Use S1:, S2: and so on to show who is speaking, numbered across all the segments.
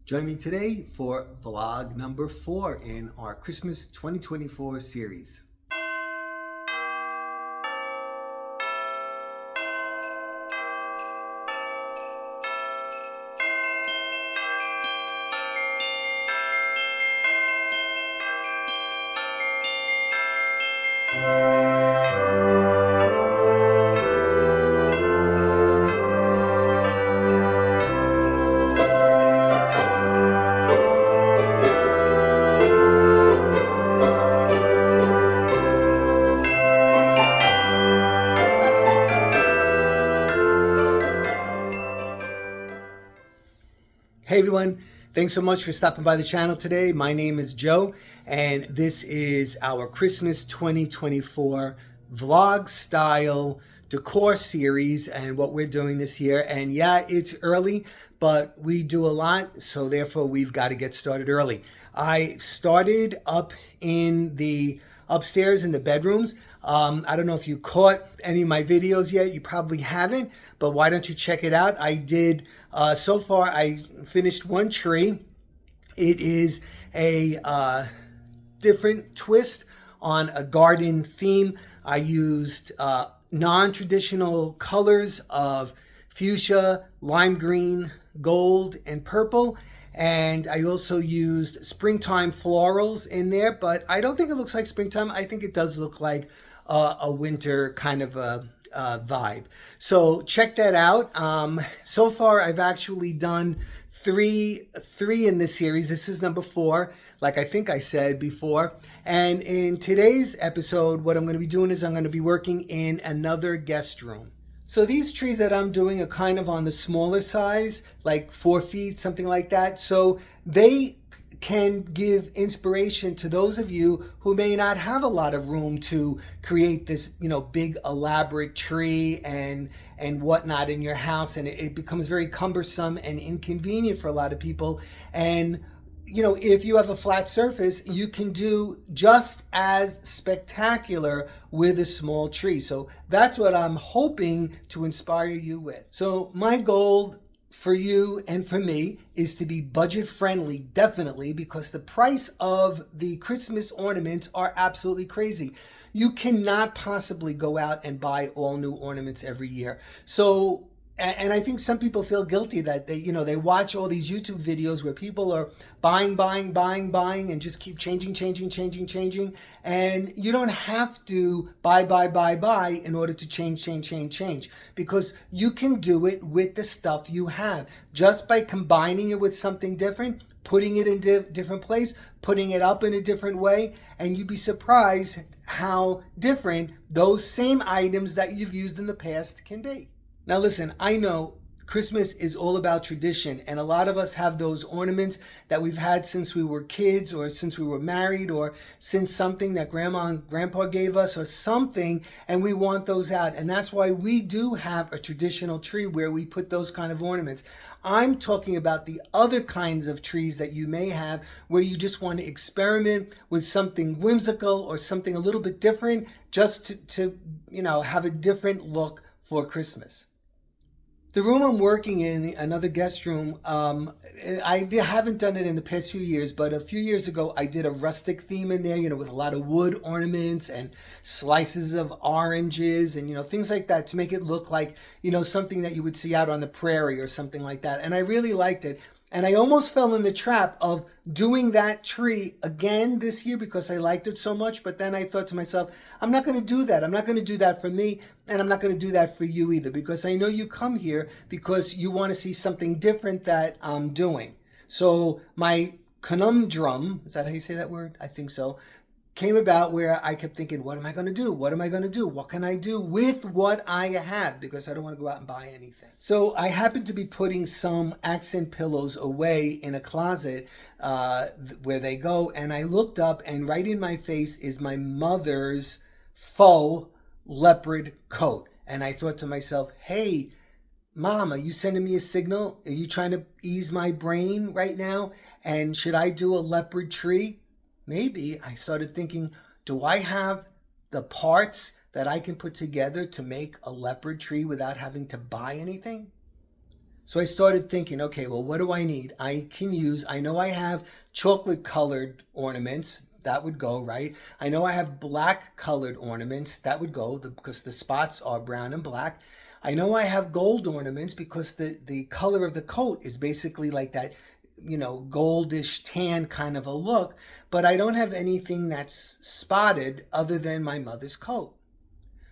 S1: Join me today for vlog number 4 in our Christmas 2024 series. Hey everyone, thanks so much for stopping by the channel today. My name is Joe and this is our Christmas 2024 vlog style decor series and what we're doing this year. And yeah, it's early, but we do a lot, so therefore we've got to get started early. I started up in the upstairs in the bedrooms. I don't know if you caught any of my videos yet. You probably haven't, but why don't you check it out? I did, so far I finished one tree. It is a different twist on a garden theme. I used non-traditional colors of fuchsia, lime green, gold, and purple. And I also used springtime florals in there, but I don't think it looks like springtime. I think it does look like a winter kind of a vibe. So check that out. So far, I've actually done three in this series. This is number 4, like I think I said before. And in today's episode, what I'm going to be doing is I'm going to be working in another guest room. So these trees that I'm doing are kind of on the smaller size, like 4 feet, something like that. So they can give inspiration to those of you who may not have a lot of room to create this, big elaborate tree and whatnot in your house. And it becomes very cumbersome and inconvenient for a lot of people. And if you have a flat surface, you can do just as spectacular with a small tree. So that's what I'm hoping to inspire you with. So my goal for you and for me is to be budget friendly, definitely, because the price of the Christmas ornaments are absolutely crazy. You cannot possibly go out and buy all new ornaments every year. So, and I think some people feel guilty that they watch all these YouTube videos where people are buying, and just keep changing. And you don't have to buy in order to change, because you can do it with the stuff you have. Just by combining it with something different, putting it in different place, putting it up in a different way, and you'd be surprised how different those same items that you've used in the past can be. Now listen, I know Christmas is all about tradition, and a lot of us have those ornaments that we've had since we were kids, or since we were married, or since something that grandma and grandpa gave us or something, and we want those out. And that's why we do have a traditional tree where we put those kind of ornaments. I'm talking about the other kinds of trees that you may have where you just want to experiment with something whimsical or something a little bit different, just to have a different look for Christmas. The room I'm working in, another guest room, I haven't done it in the past few years, but a few years ago I did a rustic theme in there, with a lot of wood ornaments and slices of oranges and, things like that to make it look like, something that you would see out on the prairie or something like that. And I really liked it. And I almost fell in the trap of doing that tree again this year because I liked it so much. But then I thought to myself, I'm not going to do that. I'm not going to do that for me. And I'm not going to do that for you either, because I know you come here because you want to see something different that I'm doing. So my conundrum, is that how you say that word? I think so. Came about where I kept thinking, what am I going to do? What am I going to do? What can I do with what I have? Because I don't want to go out and buy anything. So I happened to be putting some accent pillows away in a closet where they go. And I looked up, and right in my face is my mother's faux leopard coat. And I thought to myself, hey, Mom, are you sending me a signal? Are you trying to ease my brain right now? And should I do a leopard tree? Maybe. I started thinking, do I have the parts that I can put together to make a leopard tree without having to buy anything? So I started thinking, okay, well, what do I need? I know I have chocolate colored ornaments. That would go, right? I know I have black colored ornaments. That would go because the spots are brown and black. I know I have gold ornaments because the color of the coat is basically like that, goldish tan kind of a look. But I don't have anything that's spotted other than my mother's coat.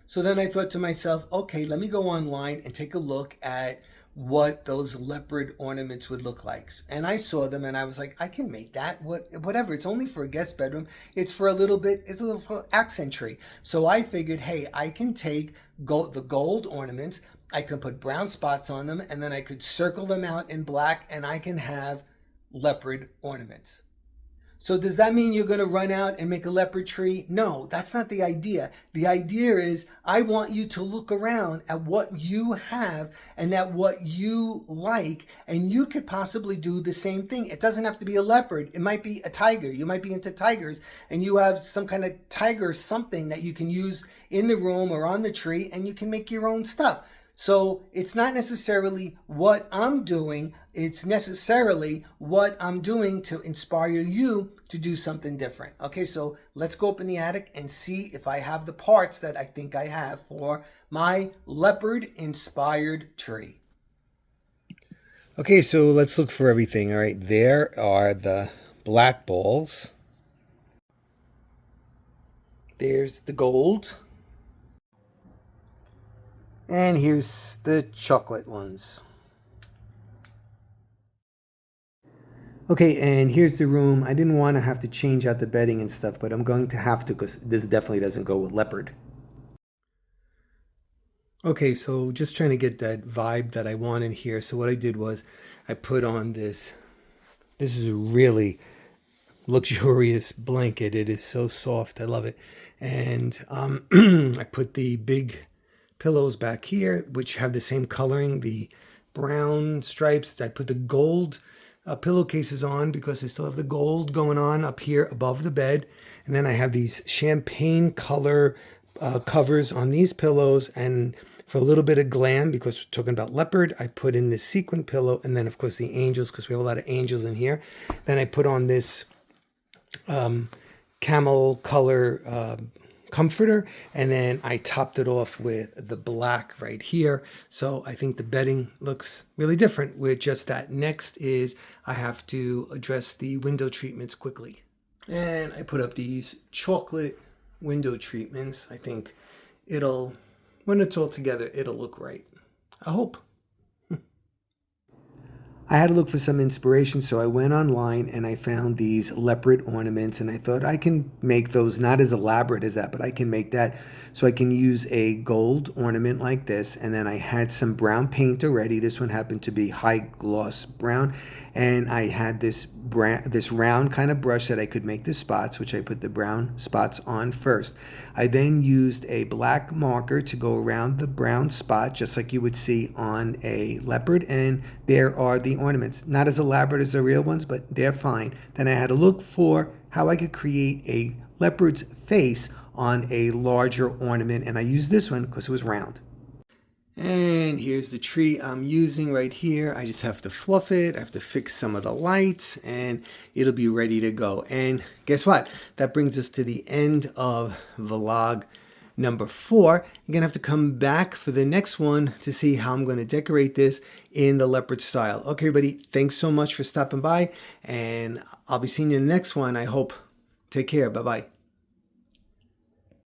S1: So then I thought to myself, okay, let me go online and take a look at what those leopard ornaments would look like. And I saw them and I was like, I can make that, whatever. It's only for a guest bedroom. It's a little for accentry. So I figured, hey, I can take the gold ornaments, I can put brown spots on them, and then I could circle them out in black and I can have leopard ornaments. So does that mean you're going to run out and make a leopard tree? No, that's not the idea. The idea is I want you to look around at what you have and at what you like, and you could possibly do the same thing. It doesn't have to be a leopard. It might be a tiger. You might be into tigers and you have some kind of tiger something that you can use in the room or on the tree, and you can make your own stuff. So it's not necessarily what I'm doing, it's necessarily what I'm doing to inspire you to do something different. Okay, so let's go up in the attic and see if I have the parts that I think I have for my leopard-inspired tree. Okay, so let's look for everything. All right, there are the black balls. There's the gold. And here's the chocolate ones. Okay, and here's the room. I didn't want to have to change out the bedding and stuff, but I'm going to have to because this definitely doesn't go with leopard. Okay, so just trying to get that vibe that I want in here. So what I did was I put on this. This is a really luxurious blanket. It is so soft. I love it. And I put the big pillows back here, which have the same coloring, the brown stripes. I put the gold pillowcases on because I still have the gold going on up here above the bed. And then I have these champagne color covers on these pillows. And for a little bit of glam, because we're talking about leopard, I put in this sequin pillow. And then, of course, the angels, because we have a lot of angels in here. Then I put on this camel color comforter, and then I topped it off with the black right here. So I think the bedding looks really different with just that. Next is I have to address the window treatments quickly. And I put up these chocolate window treatments. I think when it's all together, it'll look right. I hope. I had to look for some inspiration, so I went online and I found these leopard ornaments, and I thought I can make those not as elaborate as that, but I can make that so I can use a gold ornament like this. And then I had some brown paint already. This one happened to be high gloss brown, and I had this round kind of brush that I could make the spots, which I put the brown spots on first. I then used a black marker to go around the brown spot, just like you would see on a leopard, and there are the ornaments. Not as elaborate as the real ones, but they're fine. Then I had to look for how I could create a leopard's face on a larger ornament, and I used this one because it was round. And here's the tree I'm using right here. I just have to fluff it. I have to fix some of the lights, and it'll be ready to go. And guess what? That brings us to the end of vlog number 4. You're going to have to come back for the next one to see how I'm going to decorate this in the leopard style. Okay, everybody, thanks so much for stopping by, and I'll be seeing you in the next one, I hope. Take care. Bye-bye.